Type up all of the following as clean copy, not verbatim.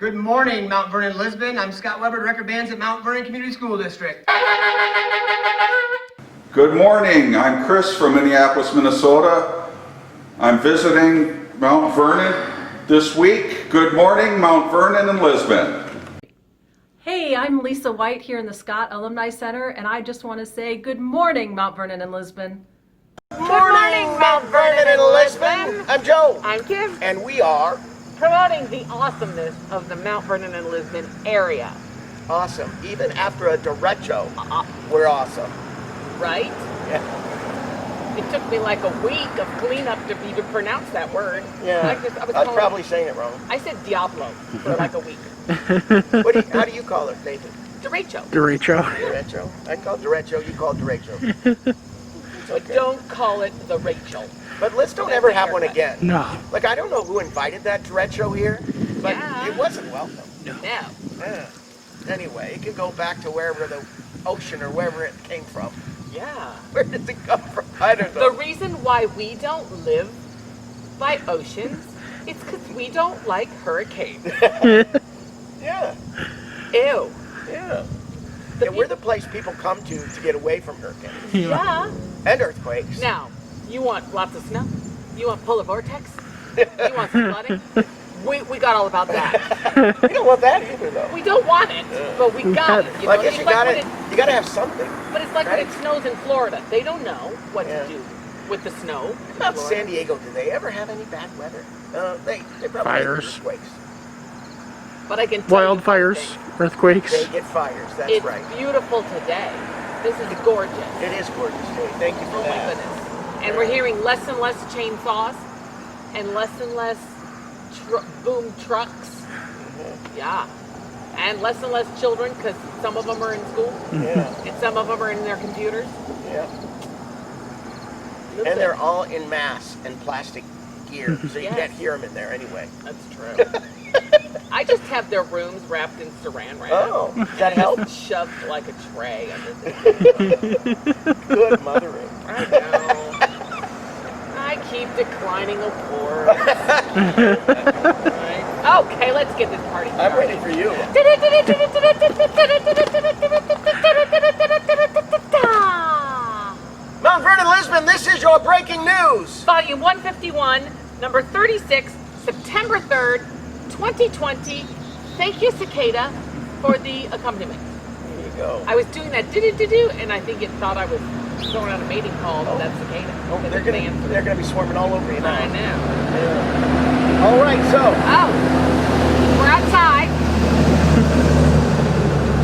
Good morning, Mount Vernon and Lisbon. I'm Scott Weber, Director of Bands at Mount Vernon Community School District. Good morning. I'm Chris from Minneapolis, Minnesota. I'm visiting Mount Vernon this week. Good morning, Mount Vernon and Lisbon. Hey, I'm Lisa White here in the Scott Alumni Center, and I just want to say good morning, Mount Vernon and Lisbon. Good morning, Mount Vernon and Lisbon. I'm Joe. I'm Kim. And we are Promoting the awesomeness of the Mount Vernon and Lisbon area. awesome. Even after a derecho, we're awesome. Right? Yeah. It took me like a week of cleanup to even pronounce that word. Yeah. I was probably saying it wrong. I said Diablo for like a week. How do you call it, Nathan? Derecho. Derecho. I call it derecho. You call it derecho. But don't call it the Rachel. But let's don't ever have one again. No. Like, I don't know who invited that derecho here, but it wasn't welcome. No. Yeah. Anyway, it can go back to wherever the ocean or wherever it came from. Yeah. Where did it come from? I don't know. The reason why we don't live by oceans is because we don't like hurricanes. Yeah. Ew. Yeah. We're the place people come to get away from hurricanes. Yeah. And earthquakes. Now, you want lots of snow? You want polar vortex? You want some flooding? We got all about that. We don't want that either, though. We don't want it, but we got it. You Well, know? I guess It's you like gotta, when it- you gotta have something. But it's like right? when it snows in Florida. They don't know what Yeah. to do with the snow. in What about Florida. San Diego? Do they ever have any bad weather? They probably Fires. get earthquakes. But I can tell you Wildfires, something. earthquakes. They get fires, that's It's right. beautiful today. This is gorgeous. It is gorgeous today. Thank you for Oh my that. goodness. And we're hearing less and less chainsaws and less boom trucks. Yeah. And less children, because some of them are in school Yeah, and some of them are in their computers. yeah. Little And they're bit. all in mass and plastic gear, so you Yes. can't hear them in there anyway. That's true. I just have their rooms wrapped in saran wrap. Oh, does that help? Shoved like a tray under there. Good mothering. I know. I keep declining awards. Right. Okay, let's get this party started. I'm ready for you. Mount Vernon, Lisbon, this is your breaking news. Volume 151, number 36, September 3rd, 2020. Thank you, Cicada, for the accompaniment. There you go. I was doing that do-do-do-do, and I think it thought I was throwing out a mating call to that cicada. Oh, they're gonna be swarming all over you now. I know. Yeah. All right, so. Oh, we're outside.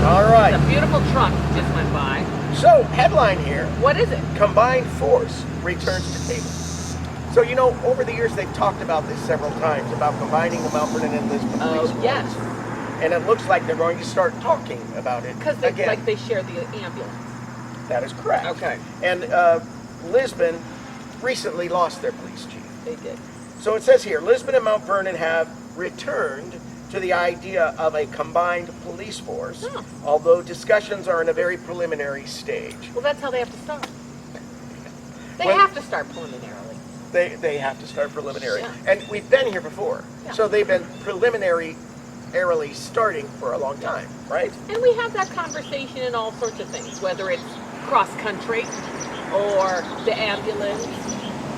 All right. A beautiful truck just went by. So, headline here. What is it? Combined force returns to table. So, you know, over the years they've talked about this several times, about combining the Mount Vernon and Lisbon police force. Yes. And it looks like they're going to start talking about it Because again. they share the ambulance. That is correct. Okay. And Lisbon recently lost their police chief. They did. So it says here, Lisbon and Mount Vernon have returned to the idea of a combined police force, Oh. although discussions are in a very preliminary stage. Well, that's how they have to start. They Well- have to start preliminarily. They have to start preliminary. Yeah. And we've been here before. Yeah. So they've been preliminarily starting for a long time, right? And we have that conversation in all sorts of things, whether it's cross-country or the ambulance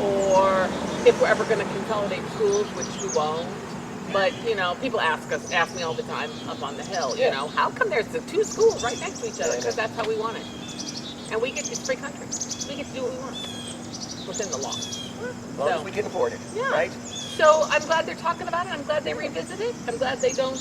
or if we're ever going to consolidate schools, which we won't. But, you know, people ask me all the time up on the hill, you Yeah. know, how come there's the two schools right next to each other? Because that's how we want it. And it's free country. We get to do what we want within the law. As long as So- we can afford it, Yeah. right? So I'm glad they're talking about it. I'm glad they revisit it. I'm glad they don't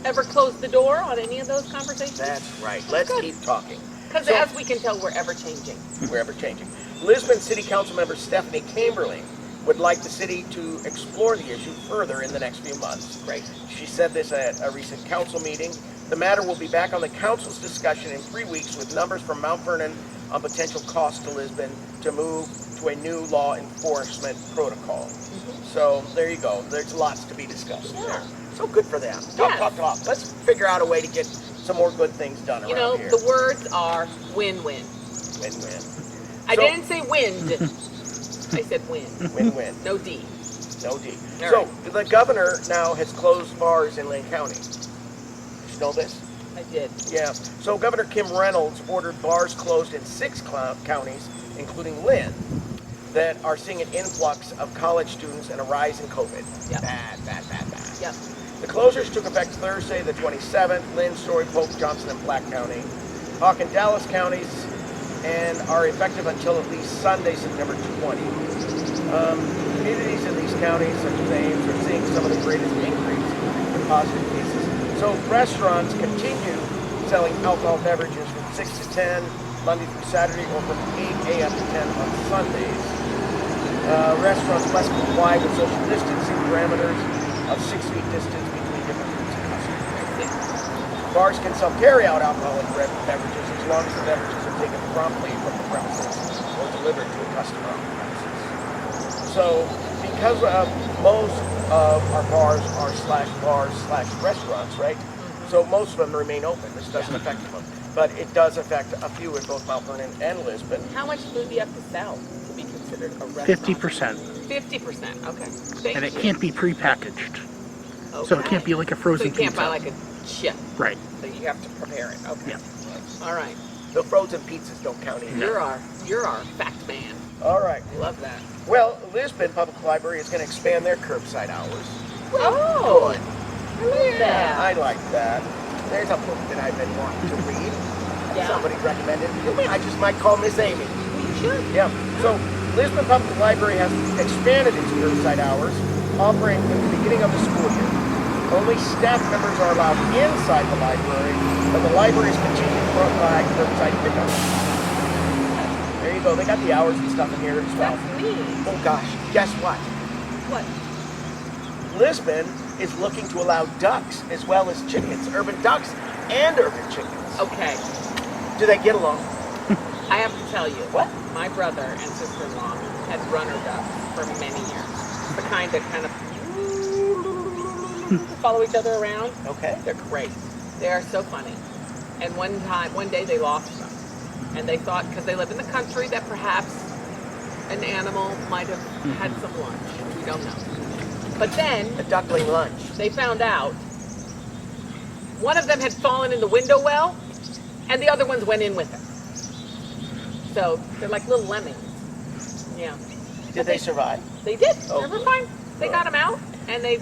ever close the door on any of those conversations. That's right. Let's Good. keep talking. Because So- as we can tell, we're ever changing. We're ever changing. Lisbon City Council member Stephanie Chamberlain would like the city to explore the issue further in the next few months. Great. She said this at a recent council meeting. The matter will be back on the council's discussion in 3 weeks with numbers from Mount Vernon on potential costs to Lisbon to move to a new law enforcement protocol. So there you go. There's lots to be discussed Yeah. there. So good for them. Yes. Talk. Let's figure out a way to get some more good things done You around know, here. the words are win-win. Win-win. I So- didn't say wind. I said win. Win-win. No D. No D. All So right. the governor now has closed bars in Lane County. Did you know this? I did. Yeah. So Governor Kim Reynolds ordered bars closed in 6 counties, including Lynn, that are seeing an influx of college students and a rise in COVID. Yep. Bad. Yep. The closures took effect Thursday, the 27th, Lynn, Story, Polk, Johnson, and Black County, Hawk and Dallas counties, and are effective until at least Sunday, September 20. Communities in these counties, such as Ames, are seeing some of the greatest increase in positive cases. So restaurants continue selling alcohol beverages from 6 to 10, Monday through Saturday, or from 8 a.m. to 10 on Sundays. Restaurants must comply with social distancing parameters of 6 feet distance between different groups of customers. Bars can sell carry-out alcoholic beverages as long as the beverages are taken promptly from the premises or delivered to a customer on the premises. So, because most of our bars are /bars/restaurants, right? So most of them remain open. This doesn't affect them, but it does affect a few in both Mount Vernon and Lisbon. How much food do you have to sell to be considered a restaurant? 50%. 50%. Okay. Thank And it you. can't be prepackaged. Okay. So it can't be like a So frozen you can't pizza. buy like a chip. Right. So you have to prepare it. Okay. Yeah. All right. The frozen pizzas don't count either. You're our fact man. All right. Love that. Well, Lisbon Public Library is going to expand their curbside hours. Oh, Good. I love that. I like that. There's a book that I've been wanting to read. Yeah. Somebody recommended. I just might call Miss Amy. You should. Yeah. So Lisbon Public Library has expanded its curbside hours, offering at the beginning of the school year. Only staff members are allowed inside the library, but the library is continuing to provide curbside pickup. There you go. They got the hours and stuff in here as well. That's neat. Oh gosh, guess what? What? Lisbon is looking to allow ducks as well as chickens, urban ducks and urban chickens. Okay. Do they get along? I have to tell you. What? My brother and sister-in-law had runner ducks for many years. The kind that kind of follow each other around. Okay. They're great. They are so funny. And one day they lost them. And they thought, because they live in the country, that perhaps an animal might have had some lunch. We don't know. But then A duckling lunch. they found out one of them had fallen in the window well, and the other ones went in with him. So they're like little lemmings. Yeah. Did they survive? They did. Oh, They were good. fine. They Good. got them out, and they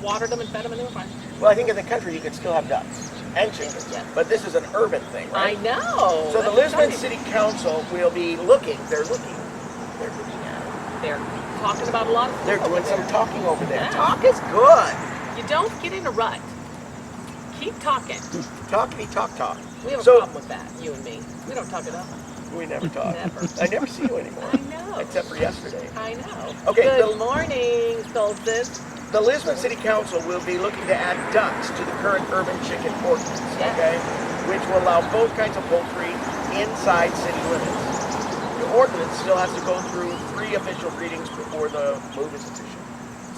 watered them and fed them, and they were fine. Well, I think in the country you could still have ducks and chickens. Yeah. But this is an urban thing, right? I know. So the That's Lisbon exciting. City Council will be looking. They're looking at it. They're talking about a lot of stuff. They're doing over some there. talking over there. Yeah. Talk is good. You don't get in a rut. Keep talking. Talk. We have a So- problem with that, you and me. We don't talk enough. We never talk. Never. I never see you anymore. I know. Except for yesterday. I know. Okay, Good morning, Solstice. The Lisbon City Council will be looking to add ducks to the current urban chicken ordinance, Yeah. okay? Which will allow both kinds of poultry inside city limits. The ordinance still has to go through 3 official readings before the move is official.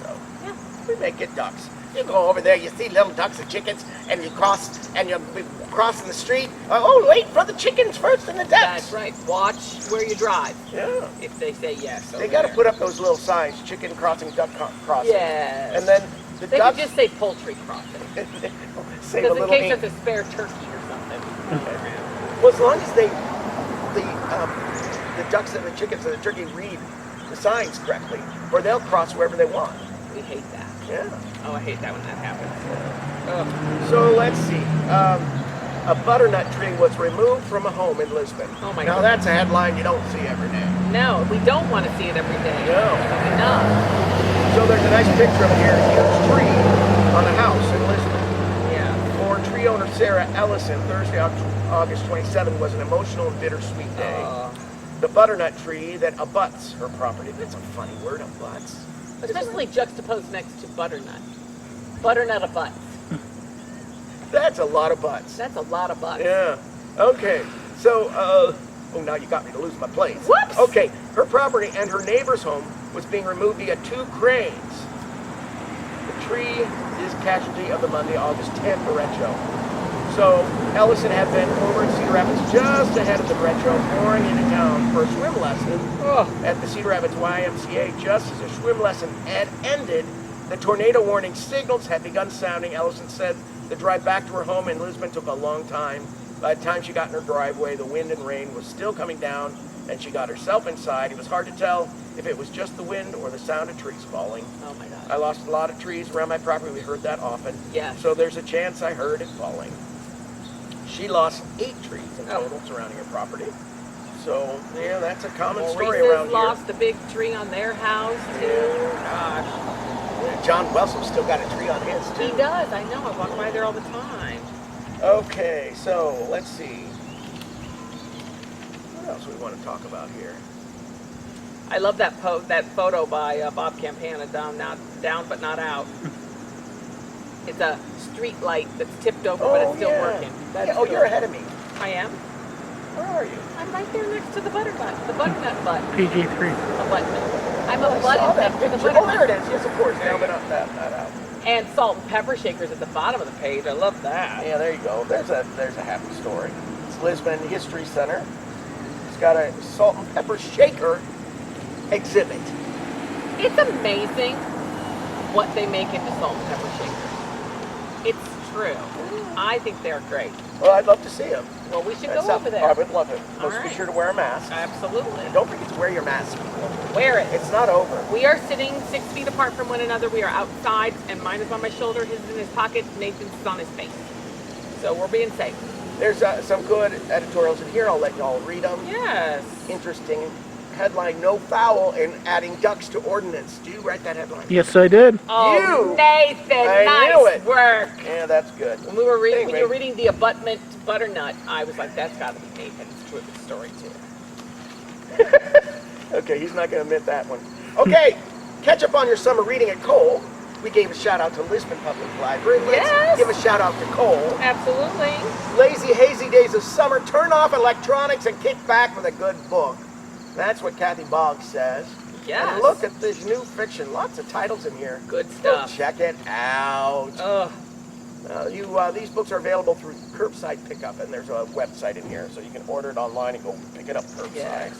So, Yeah. we may get ducks. You go over there, you see little ducks and chickens, and you cross, and you're crossing the street. Oh, wait for the chickens first and the ducks. That's right. Watch where you drive. Yeah. If they say yes. They over got to there. put up those little signs, chicken crossing, duck crossing. Yes. And then the They ducks could just say poultry crossing. say a Because in little case ink. there's a spare turkey or something. Well, as long as the ducks and the chickens and the turkey read the signs correctly, or they'll cross wherever they want. We hate that. Yeah. Oh, I hate that when that happens. Ugh. So let's see. A butternut tree was removed from a home in Lisbon. Oh my Now God. that's a headline you don't see every day. No, we don't want to see it every day. No. Enough. So there's a nice picture of it here, a huge tree on a house in Lisbon. Yeah. For tree owner Sarah Ellison, Thursday, August 27 was an emotional and bittersweet day. The butternut tree that abuts her property. That's a funny word, abuts. Especially juxtaposed next to butternut. Butternut abuts. That's a lot of butts. That's a lot of butts. Yeah. Okay. So, oh, now you got me to lose my place. Whoops! Okay. Her property and her neighbor's home was being removed via 2 cranes. The tree is casualty of the Monday, August 10th derecho. So Ellison had been over in Cedar Rapids just ahead of the derecho, pouring into town for a swim lesson at the Cedar Rapids YMCA. Just as a swim lesson had ended, the tornado warning signals had begun sounding. Ellison said the drive back to her home in Lisbon took a long time. By the time she got in her driveway, the wind and rain was still coming down, and she got herself inside. It was hard to tell if it was just the wind or the sound of trees falling. Oh my God. I lost a lot of trees around my property. We heard that often. Yes. So there's a chance I heard it falling. She lost 8 trees in total surrounding her property. So, yeah, that's a common story around Maurice's lost a big tree on their house too. Gosh. here. John Welsham's still got a tree on his, too. He does, I know. I walk by there all the time. Okay, so let's see. What else we want to talk about here? I love that photo by Bob Campana, down but not out. It's a street light that's tipped over, but it's still working. That's Yeah, oh, cool. you're ahead of me. I am. Where are you? I'm right there next to the butternut, the butternut butt. PG3. Abutment. I'm I saw abutted that next to the picture. butternut. Oh, there it is. Yes, of course. Now that out. And salt and pepper shakers at the bottom of the page. I love that. Yeah, there you go. There's a happy story. It's Lisbon History Center. It's got a salt and pepper shaker exhibit. It's amazing what they make into salt and pepper shakers. It's true. I think they're great. Well, I'd love to see them. Well, we should go over there. I would love it. All Let's be right. sure to wear a mask. Absolutely. And don't forget to wear your mask, people. Wear it. It's not over. We are sitting 6 feet apart from one another. We are outside, and mine is on my shoulder, his is in his pocket, Nathan's is on his face. So we're being safe. There's some good editorials in here. I'll let y'all read them. Yes. Interesting headline, no foul in adding ducks to ordinance. Do you write that headline? Yes, I did. Oh, You! Nathan, I nice knew it. work. Yeah, that's good. When we were reading, when Anyway. you were reading the abutment butternut, I was like, that's got to be Nathan's true story too. Okay, he's not going to admit that one. Okay, catch up on your summer reading at Cole. We gave a shout out to Lisbon Public Library. Let's Yes. give a shout out to Cole. Absolutely. Lazy, hazy days of summer. Turn off electronics and kick back with a good book. That's what Kathy Boggs says. Yes. And look at this new fiction. Lots of titles in here. Good Go stuff. check it out. Ugh. These books are available through curbside pickup, and there's a website in here, so you can order it online and go pick it up curbside. Yes.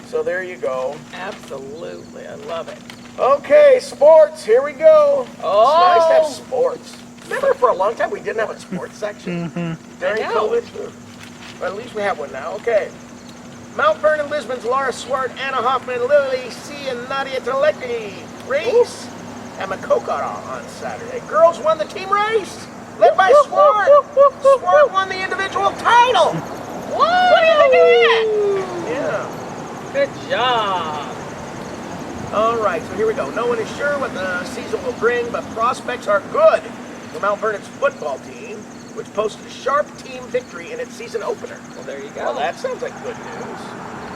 So there you go. Absolutely. I love it. Okay, sports. Here we go. Oh. It's nice to have sports. Remember, for a long time we didn't have a sports section during I know. COVID. But at least we have one now. Okay. Mount Vernon Lisbon's Laura Swart, Anna Hoffman, Lily C, and Nadia Telecki race at Makokara on Saturday. Girls won the team race, led by Swart. Swart won the individual title. What do you think of that? Yeah. Good job. All right, so here we go. No one is sure what the season will bring, but prospects are good for Mount Vernon's football team, which posted a sharp team victory in its season opener. Well, there you go. Well, that sounds like good news.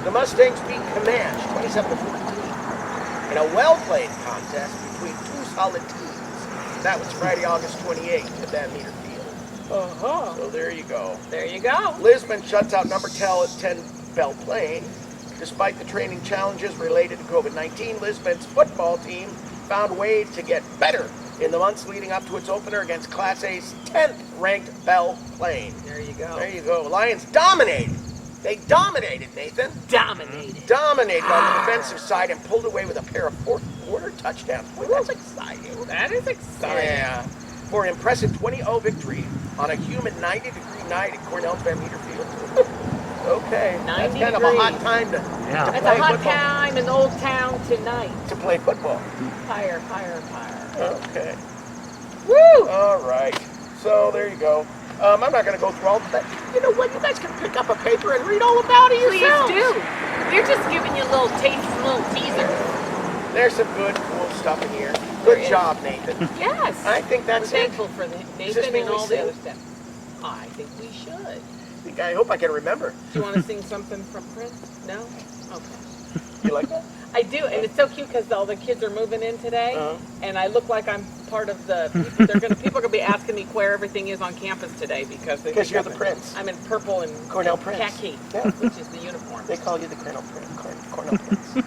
The Mustangs beat Comanche 27-14 in a well-played contest between two solid teams. That was Friday, August 28th at Van Meter Field. Uh-huh. So there you go. There you go. Lisbon shuts out number 10 Belle Plaine. Despite the training challenges related to COVID-19, Lisbon's football team found ways to get better in the months leading up to its opener against Class A's 10th-ranked Belle Plaine. There you go. There you go. Lions dominated. They dominated, Nathan. Dominated. Dominated on the defensive side and pulled away with a pair of fourth-quarter touchdowns. Boy, that's exciting. That is exciting. Yeah. For an impressive 20-0 victory on a humid 90-degree night at Cornell's Van Meter Field. Okay. 90 That's kind of a hot degrees. time to It's play a hot football. time in Old Town tonight. To play football. Fire, fire, fire. Okay. Woo! All right. So there you go. I'm not going to go through all of that. You know what? You guys can pick up a paper and read all about it Please yourselves. do. They're just giving you a little taste, a little teaser. There's some good, cool stuff in here. There Good is. job, Nathan. Yes. I think We're that's it. thankful for this Nathan mean and we all the sing? other stuff. I think we should. I hope I can remember. Do you want to sing something from Prince? No? Okay. You like that? I do, and it's so cute because all the kids are moving in today, Uh-huh. and I look like I'm part of the. People are gonna be asking me where everything is on campus today because You're the Prince. I'm in purple and Cornell Prince. khaki, Yeah. which is the uniform. They call you the Cornell Prince. Cornell Prince. Yeah,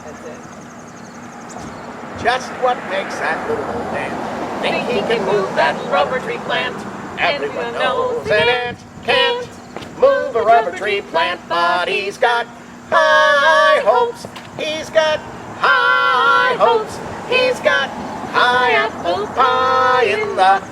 that's it. Just what makes that little old man Think he can move that rubber tree plant? Everyone knows an ant can't move a rubber tree plant, but he's got high hopes. He's got high hopes. He's got high apple pie in the